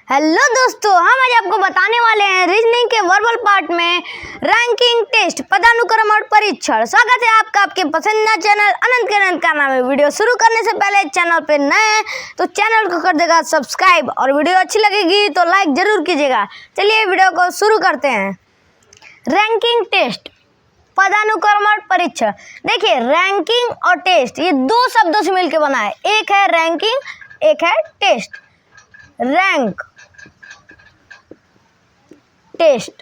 Hello दोस्तों, हम आज आपको बताने वाले हैं रीजनिंग के वर्बल पार्ट में रैंकिंग टेस्ट पदानुक्रम और परीक्षण। स्वागत है आपका आपके पसंदीदा चैनल अनंत के अनंत का नाम है। वीडियो शुरू करने से पहले चैनल पे नए हैं तो चैनल को कर देगा सब्सक्राइब और वीडियो अच्छी लगेगी तो लाइक जरूर कीजिएगा। चलिए वीडियो को शुरू करते हैं। रैंकिंग टेस्ट पदानुक्रम और परीक्षण। देखिए, रैंकिंग और टेस्ट ये दो शब्दों से मिलकर बना है। एक है रैंकिंग, एक है टेस्ट। Rank, test.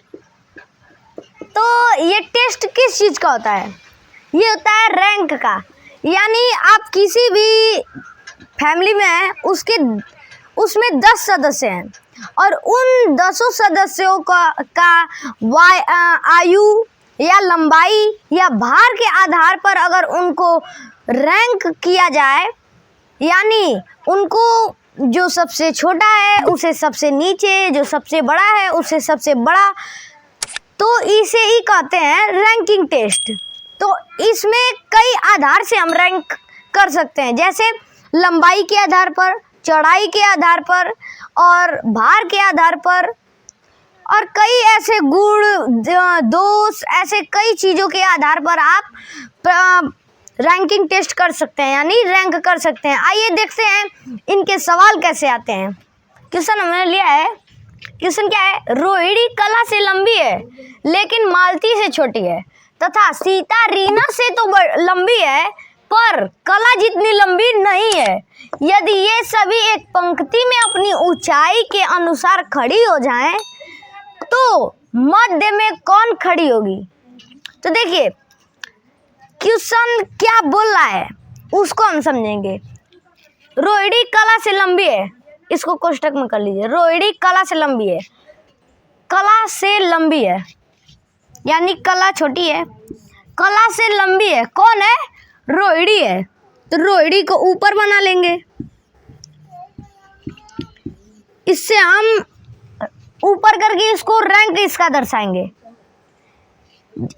तो ये टेस्ट किस चीज़ का होता है? ये होता है रैंक का। यानी आप किसी भी फैमिली में हैं, उसमें 10 सदस्य हैं और उन 10 सदस्यों का आयु या लंबाई या भार के आधार पर अगर उनको रैंक किया जाए, यानी उनको जो सबसे छोटा है उसे सबसे नीचे, जो सबसे बड़ा है उसे सबसे बड़ा, तो इसे ही कहते हैं रैंकिंग टेस्ट। तो इसमें कई आधार से हम रैंक कर सकते हैं, जैसे लंबाई के आधार पर, चौड़ाई के आधार पर और भार के आधार पर, और कई ऐसे गुण दोष, ऐसे कई चीज़ों के आधार पर आप रैंकिंग टेस्ट कर सकते हैं, यानी रैंक कर सकते हैं। आइए देखते हैं इनके सवाल कैसे आते हैं। क्वेश्चन हमने लिया है, क्वेश्चन क्या है? रोहिणी कला से लंबी है लेकिन मालती से छोटी है, तथा सीता रीना से तो लंबी है पर कला जितनी लंबी नहीं है। यदि ये सभी एक पंक्ति में अपनी ऊंचाई के अनुसार खड़ी हो जाएं, तो मध्य में कौन खड़ी होगी? तो देखिए, क्वेश्चन क्या बोल रहा है उसको हम समझेंगे। रोहिणी कला से लंबी है, इसको कोष्टक में कर लीजिए। रोहिणी कला से लंबी है, कला से लंबी है यानी कला छोटी है, कला से लंबी है। कौन है? रोहिणी है। तो रोहिणी को ऊपर बना लेंगे, इससे हम ऊपर करके इसको रैंक इसका दर्शाएंगे।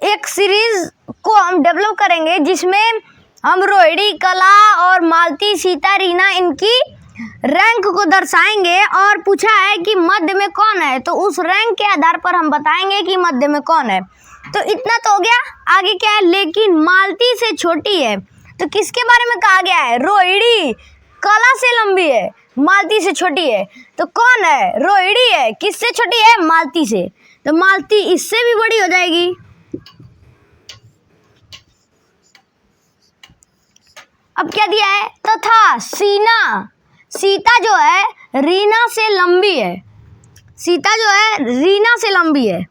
एक सीरीज को हम डेवलप करेंगे जिसमें हम रोहिणी, कला और मालती, सीता, रीना इनकी रैंक को दर्शाएंगे। और पूछा है कि मध्य में कौन है, तो उस रैंक के आधार पर हम बताएंगे कि मध्य में कौन है। तो इतना तो हो गया। आगे क्या है? लेकिन मालती से छोटी है। तो किसके बारे में कहा गया है? रोहिणी कला से लंबी है, मालती से छोटी है। तो कौन है? रोहिणी है। किससे छोटी है? मालती से। तो मालती इससे भी बड़ी हो जाएगी। अब क्या दिया है? तथा सीता जो है रीना से लंबी है। सीता जो है रीना से लंबी है।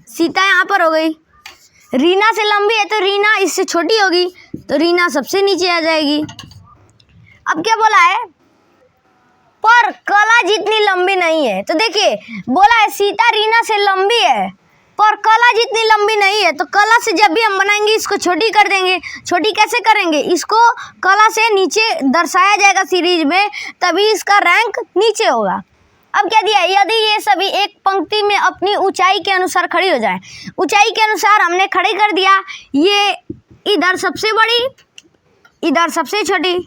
सीता यहाँ पर हो गई, रीना से लंबी है तो रीना इससे छोटी होगी, तो रीना सबसे नीचे आ जाएगी। अब क्या बोला है? पर कला जितनी लंबी नहीं है। तो देखिए, बोला है सीता रीना से लंबी है पर कला जितनी लंबी नहीं है। तो कला से जब भी हम बनाएंगे इसको छोटी कर देंगे। छोटी कैसे करेंगे? इसको कला से नीचे दर्शाया जाएगा सीरीज में, तभी इसका रैंक नीचे होगा। अब क्या दिया है? यदि ये सभी एक पंक्ति में अपनी ऊंचाई के अनुसार खड़ी हो जाए। ऊंचाई के अनुसार हमने खड़ी कर दिया। ये इधर सबसे बड़ी, इधर सबसे छोटी।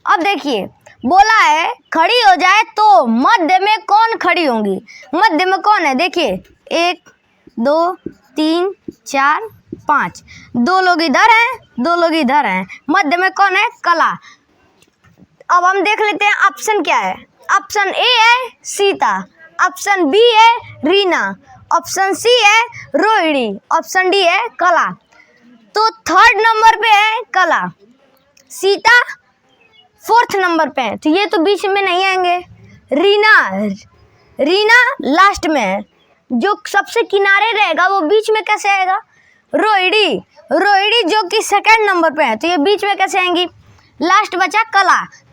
अब देखिए, बोला है खड़ी हो जाए तो मध्य में कौन खड़ी होंगी? मध्य में कौन है? देखिए, 1 2 3 4 5, 2 लोग इधर हैं, 2 लोग इधर हैं। मध्य में कौन है? कला। अब हम देख लेते हैं ऑप्शन क्या है। ऑप्शन ए है सीता, ऑप्शन बी है रीना, ऑप्शन सी है रोहिणी, ऑप्शन डी है कला। तो 3rd नंबर पे है कला, सीता 4th नंबर पे है, तो ये तो बीच में नहीं आएंगे। रीना लास्ट में है, जो सबसे किनारे रहेगा वो बीच में कैसे आएगा? रोहिणी जो कि 2nd नंबर पे है, तो ये बीच में कैसे आएंगी? लास्ट बचा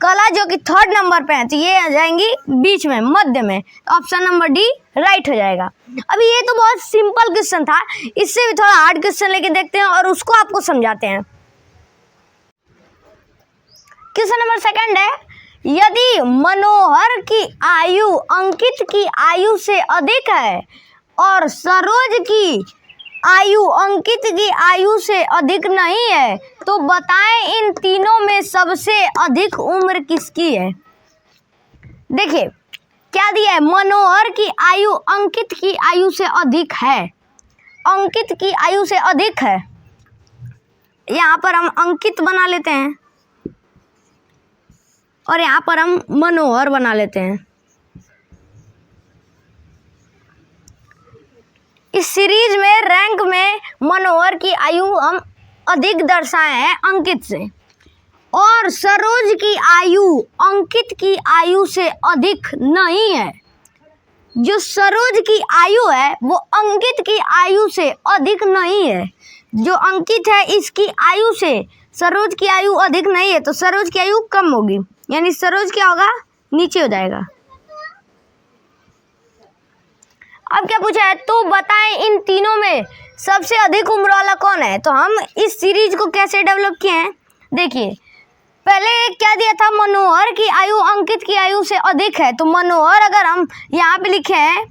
कला जो कि 3rd नंबर पे है, तो ये आ जाएंगी बीच में, मध्य में। ऑप्शन नंबर डी राइट हो जाएगा। अभी ये तो बहुत सिंपल क्वेश्चन था, इससे भी थोड़ा हार्ड क्वेश्चन लेके देखते हैं और उसको आपको समझाते हैं। क्वेश्चन नंबर 2 है, यदि मनोहर की आयु अंकित की आयु से अधिक है और सरोज की आयु अंकित की आयु से अधिक नहीं है, तो बताएं इन तीनों में सबसे अधिक उम्र किसकी है। देखिए क्या दिया है, मनोहर की आयु अंकित की आयु से अधिक है, अंकित की आयु से अधिक है। यहाँ पर हम अंकित बना लेते हैं और यहाँ पर हम मनोहर बना लेते हैं। इस सीरीज में रैंक में मनोहर की आयु हम अधिक दर्शाए हैं अंकित से, और सरोज की आयु अंकित की आयु से अधिक नहीं है। जो सरोज की आयु है वो अंकित की आयु से अधिक नहीं है। जो अंकित है इसकी आयु से सरोज की आयु अधिक नहीं है, तो सरोज की आयु कम होगी, यानी सरोज क्या होगा, नीचे हो जाएगा। अब क्या पूछा है, तो बताएं इन तीनों में सबसे अधिक उम्र वाला कौन है। तो हम इस सीरीज को कैसे डेवलप किए हैं, देखिए पहले क्या दिया था, मनोहर की आयु अंकित की आयु से अधिक है। तो मनोहर अगर हम यहाँ पे लिखे हैं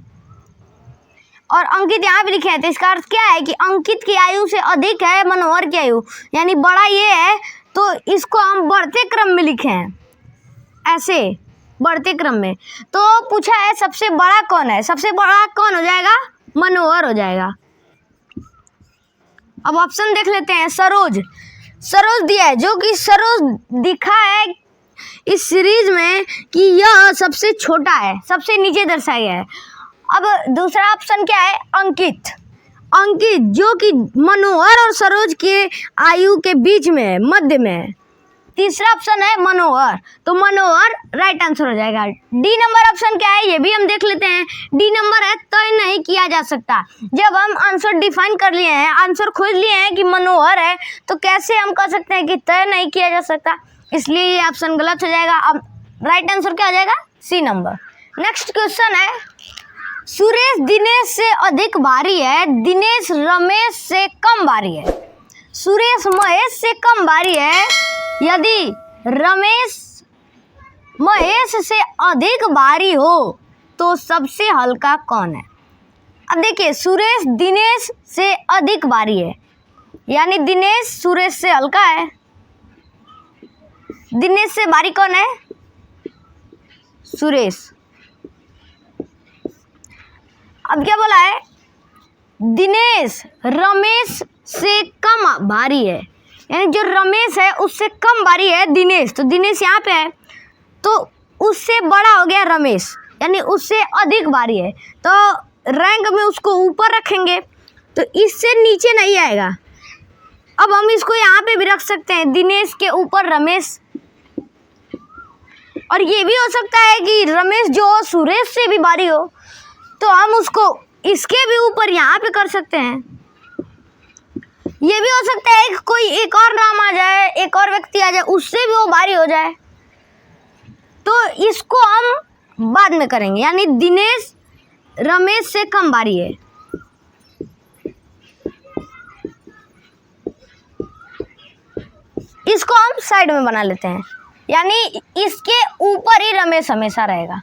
और अंकित यहाँ पे लिखे हैं, तो इसका अर्थ क्या है कि अंकित की आयु से अधिक है मनोहर की आयु, यानी बड़ा ये है, तो इसको हम बढ़ते क्रम में लिखे हैं, ऐसे बढ़ते क्रम में। तो पूछा है सबसे बड़ा कौन है, सबसे बड़ा कौन हो जाएगा, मनोहर हो जाएगा। अब ऑप्शन देख लेते हैं, सरोज, सरोज दिया है, जो कि सरोज दिखा है इस सीरीज में कि यह सबसे छोटा है, सबसे नीचे दर्शाया गया है। अब दूसरा ऑप्शन क्या है, अंकित, अंकित जो कि मनोहर और सरोज के आयु के बीच में है, मध्य में है। तीसरा ऑप्शन है मनोहर, तो मनोहर राइट आंसर हो जाएगा। डी नंबर ऑप्शन क्या है, ये भी हम देख लेते हैं। डी नंबर है, तय नहीं किया जा सकता। जब हम आंसर डिफाइन कर लिए हैं, आंसर खोज लिए हैं कि मनोहर है, तो कैसे हम कह सकते हैं कि तय नहीं किया जा सकता, इसलिए ये ऑप्शन गलत हो जाएगा। अब राइट आंसर क्या हो जाएगा, सी नंबर। नेक्स्ट क्वेश्चन है, सुरेश दिनेश से अधिक भारी है, दिनेश रमेश से कम भारी है। सुरेश महेश से कम भारी है, यदि रमेश महेश से अधिक भारी हो तो सबसे हल्का कौन है। अब देखिए सुरेश दिनेश से अधिक भारी है, यानी दिनेश सुरेश से हल्का है। दिनेश से भारी कौन है, सुरेश। अब क्या बोला है, दिनेश रमेश से कम भारी है, यानी जो रमेश है उससे कम भारी है दिनेश, तो दिनेश यहाँ पे है, तो उससे बड़ा हो गया रमेश, यानी उससे अधिक भारी है, तो रैंक में उसको ऊपर रखेंगे, तो इससे नीचे नहीं आएगा। अब हम इसको यहाँ पे भी रख सकते हैं, दिनेश के ऊपर रमेश, और ये भी हो सकता है कि रमेश जो हो सुरेश से भी भारी हो, तो हम उसको इसके भी ऊपर यहाँ पे कर सकते हैं। ये भी हो सकता है कि कोई एक और नाम आ जाए, एक और व्यक्ति आ जाए, उससे भी वो भारी हो जाए, तो इसको हम बाद में करेंगे, यानी दिनेश रमेश से कम भारी है। इसको हम साइड में बना लेते हैं, यानी इसके ऊपर ही रमेश हमेशा रहेगा।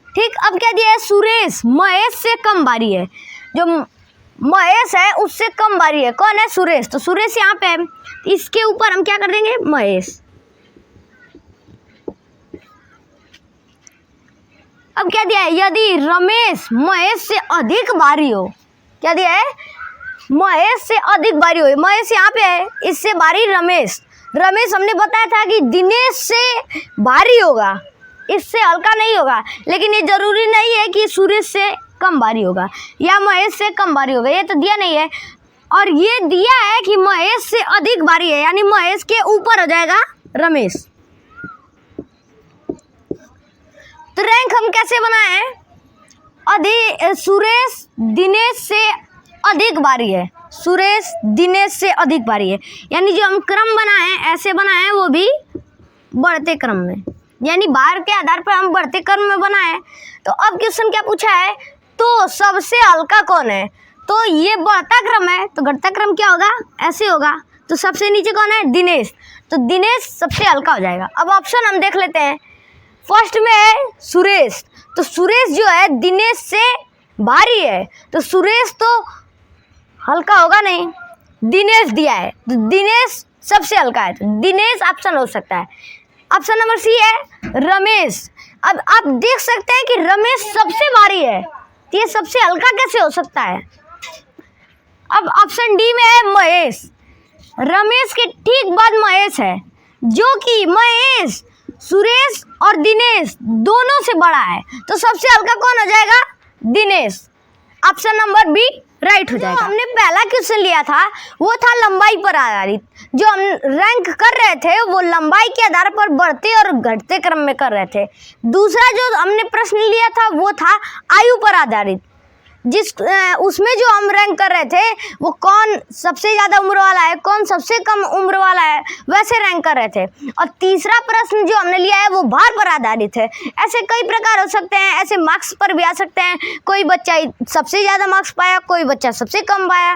ठीक, अब क्या दिया है, सुरेश महेश से कम भारी है। जो महेश है उससे कम भारी है, कौन है, सुरेश, तो सुरेश यहाँ पे है, इसके ऊपर हम क्या कर देंगे, महेश। अब क्या दिया है, यदि रमेश महेश से अधिक भारी हो, क्या दिया है, महेश से अधिक भारी हो, महेश यहाँ पे है, इससे भारी रमेश। रमेश हमने बताया था कि दिनेश से भारी होगा, इससे हल्का नहीं होगा, लेकिन ये जरूरी नहीं है कि सुरेश से कम भारी होगा या महेश से कम भारी होगा, ये तो दिया नहीं है। और ये दिया है कि महेश से अधिक भारी है, यानी महेश के ऊपर हो जाएगा रमेश। तो रैंक हम कैसे बनाए, सुरेश दिनेश से अधिक भारी है, सुरेश दिनेश से अधिक भारी है, यानी जो हम क्रम बनाए ऐसे बनाए, वो भी बढ़ते क्रम में, यानी बार के आधार पर हम बढ़ते क्रम में बनाए। तो अब क्वेश्चन क्या पूछा है, तो सबसे हल्का कौन है, तो ये बढ़ता क्रम है, तो घटता क्रम क्या होगा, ऐसे होगा, तो सबसे नीचे कौन है, दिनेश, तो दिनेश सबसे हल्का हो जाएगा। अब ऑप्शन हम देख लेते हैं, फर्स्ट में है सुरेश, तो सुरेश जो है दिनेश से भारी है, तो सुरेश तो हल्का होगा नहीं। दिनेश दिया है तो दिनेश सबसे हल्का है, तो दिनेश ऑप्शन हो सकता है। ऑप्शन नंबर सी है रमेश। अब आप देख सकते हैं कि रमेश सबसे भारी है, तो ये सबसे हल्का कैसे हो सकता है। अब ऑप्शन डी में है महेश। रमेश के ठीक बाद महेश है, जो कि महेश सुरेश और दिनेश दोनों से बड़ा है, तो सबसे हल्का कौन हो जाएगा, Dinesh. Option number B right हो जाएगा। हमने पहला क्वेश्चन लिया था वो था लंबाई पर आधारित, जो हम रैंक कर रहे थे वो लंबाई के आधार पर बढ़ते और घटते क्रम में कर रहे थे। दूसरा जो हमने प्रश्न लिया था वो था आयु पर आधारित, उसमें जो हम रैंक कर रहे थे वो कौन सबसे ज़्यादा उम्र वाला है, कौन सबसे कम उम्र वाला है, वैसे रैंक कर रहे थे। और तीसरा प्रश्न जो हमने लिया है वो भार पर आधारित है। ऐसे कई प्रकार हो सकते हैं, ऐसे मार्क्स पर भी आ सकते हैं। कोई बच्चा सबसे ज़्यादा मार्क्स पाया, कोई बच्चा सबसे कम पाया,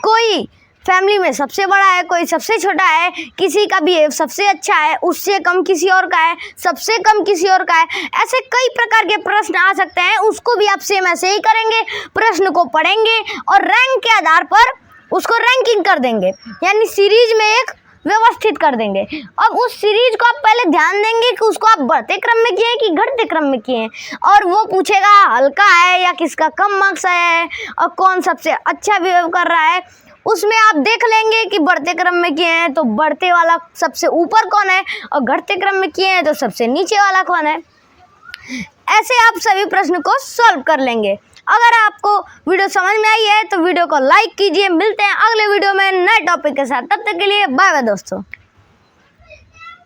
कोई फैमिली में सबसे बड़ा है, कोई सबसे छोटा है, किसी का बिहेव सबसे अच्छा है, उससे कम किसी और का है, सबसे कम किसी और का है। ऐसे कई प्रकार के प्रश्न आ सकते हैं, उसको भी आप सेम ऐसे ही करेंगे। प्रश्न को पढ़ेंगे और रैंक के आधार पर उसको रैंकिंग कर देंगे, यानी सीरीज में एक व्यवस्थित कर देंगे। अब उस सीरीज को आप पहले ध्यान देंगे कि उसको आप बढ़ते क्रम में किए हैं कि घटते क्रम में किए हैं, और वो पूछेगा हल्का है या किसका कम मार्क्स आया है और कौन सबसे अच्छा बिहेव कर रहा है। उसमें आप देख लेंगे कि बढ़ते क्रम में किए हैं तो बढ़ते वाला सबसे ऊपर कौन है, और घटते क्रम में किए हैं तो सबसे नीचे वाला कौन है। ऐसे आप सभी प्रश्न को सॉल्व कर लेंगे। अगर आपको वीडियो समझ में आई है तो वीडियो को लाइक कीजिए। मिलते हैं अगले वीडियो में नए टॉपिक के साथ, तब तक के लिए बाय बाय दोस्तों।